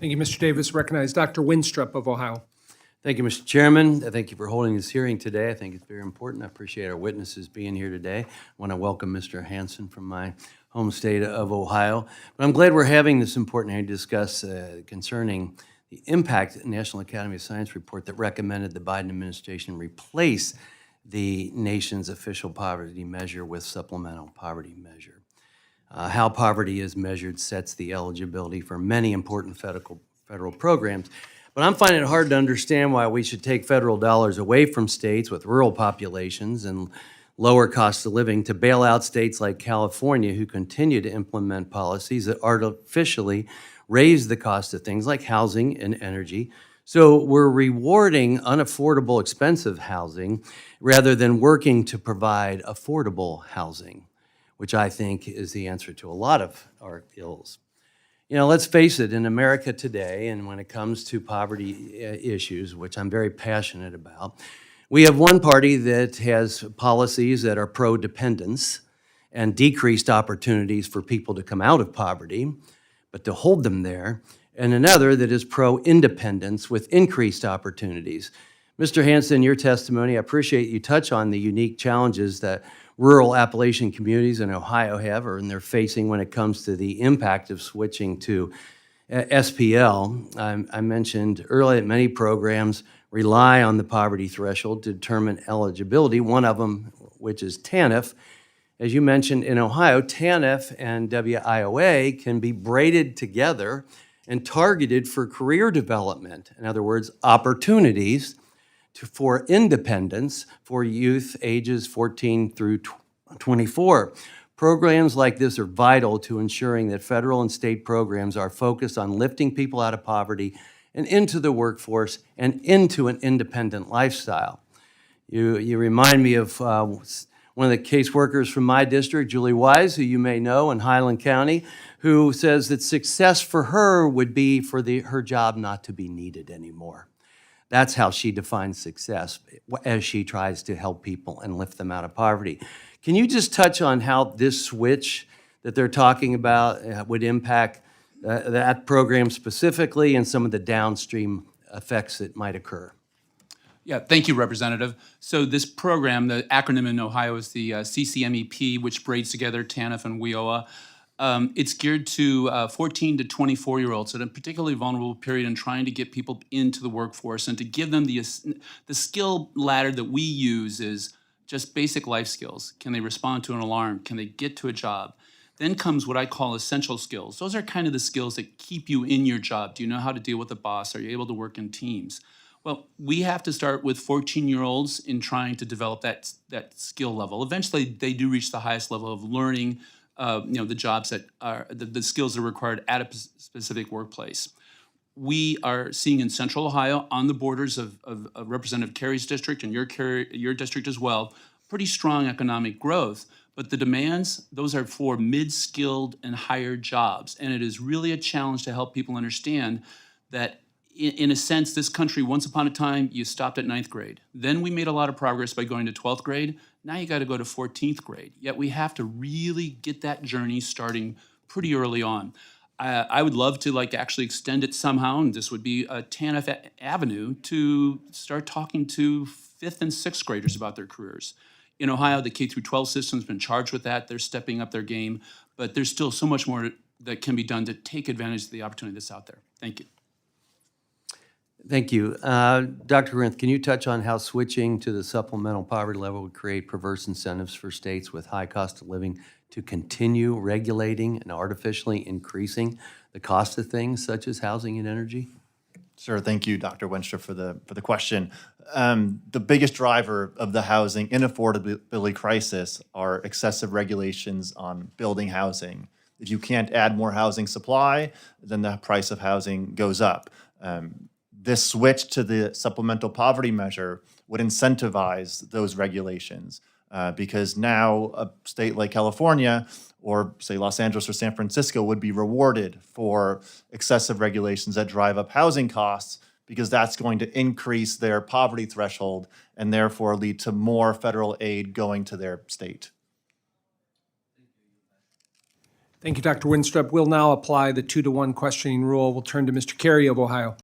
Thank you, Mr. Davis. Recognize Dr. Wenstrup of Ohio. Thank you, Mr. Chairman. Thank you for holding this hearing today. I think it's very important. I appreciate our witnesses being here today. I want to welcome Mr. Hansen from my home state of Ohio. But I'm glad we're having this important hearing to discuss concerning the impact of the National Academy of Science report that recommended the Biden administration replace the nation's official poverty measure with supplemental poverty measure. How poverty is measured sets the eligibility for many important federal programs. But I'm finding it hard to understand why we should take federal dollars away from states with rural populations and lower cost of living to bail out states like California, who continue to implement policies that artificially raise the cost of things like housing and energy. So we're rewarding unaffordable, expensive housing rather than working to provide affordable housing, which I think is the answer to a lot of our ills. You know, let's face it, in America today, and when it comes to poverty issues, which I'm very passionate about, we have one party that has policies that are pro-dependence and decreased opportunities for people to come out of poverty, but to hold them there, and another that is pro-independence with increased opportunities. Mr. Hansen, your testimony, I appreciate you touch on the unique challenges that rural Appalachian communities in Ohio have, or they're facing when it comes to the impact of switching to SPL. I mentioned earlier that many programs rely on the poverty threshold to determine eligibility, one of them, which is TANF. As you mentioned, in Ohio, TANF and WIOA can be braided together and targeted for career development. In other words, opportunities for independence for youth ages 14 through 24. Programs like this are vital to ensuring that federal and state programs are focused on lifting people out of poverty and into the workforce and into an independent lifestyle. You remind me of one of the caseworkers from my district, Julie Wise, who you may know in Highland County, who says that success for her would be for her job not to be needed anymore. That's how she defines success as she tries to help people and lift them out of poverty. Can you just touch on how this switch that they're talking about would impact that program specifically and some of the downstream effects that might occur? Yeah, thank you, Representative. So this program, the acronym in Ohio is the CCMEP, which braids together TANF and WIOA. It's geared to 14 to 24-year-olds at a particularly vulnerable period and trying to get people into the workforce and to give them the skill ladder that we use is just basic life skills. Can they respond to an alarm? Can they get to a job? Then comes what I call essential skills. Those are kind of the skills that keep you in your job. Do you know how to deal with a boss? Are you able to work in teams? Well, we have to start with 14-year-olds in trying to develop that skill level. Eventually, they do reach the highest level of learning the jobs that are, the skills that are required at a specific workplace. We are seeing in Central Ohio, on the borders of Representative Kerry's district and your district as well, pretty strong economic growth. But the demands, those are for mid-skilled and higher jobs. And it is really a challenge to help people understand that in a sense, this country, once upon a time, you stopped at 9th grade. Then we made a lot of progress by going to 12th grade. Now you got to go to 14th grade. Yet we have to really get that journey starting pretty early on. I would love to actually extend it somehow, and this would be a TANF avenue to start talking to 5th and 6th graders about their careers. In Ohio, the K-12 system's been charged with that. They're stepping up their game, but there's still so much more that can be done to take advantage of the opportunity that's out there. Thank you. Thank you. Dr. Rinth, can you touch on how switching to the supplemental poverty level would create perverse incentives for states with high cost of living to continue regulating and artificially increasing the cost of things such as housing and energy? Sure. Thank you, Dr. Wenstrup, for the question. The biggest driver of the housing inaffordability crisis are excessive regulations on building housing. If you can't add more housing supply, then the price of housing goes up. This switch to the supplemental poverty measure would incentivize those regulations because now a state like California or say Los Angeles or San Francisco would be rewarded for excessive regulations that drive up housing costs because that's going to increase their poverty threshold and therefore lead to more federal aid going to their state. Thank you, Dr. Wenstrup. We'll now apply the 2-to-1 questioning rule. We'll turn to Mr. Carey of Ohio.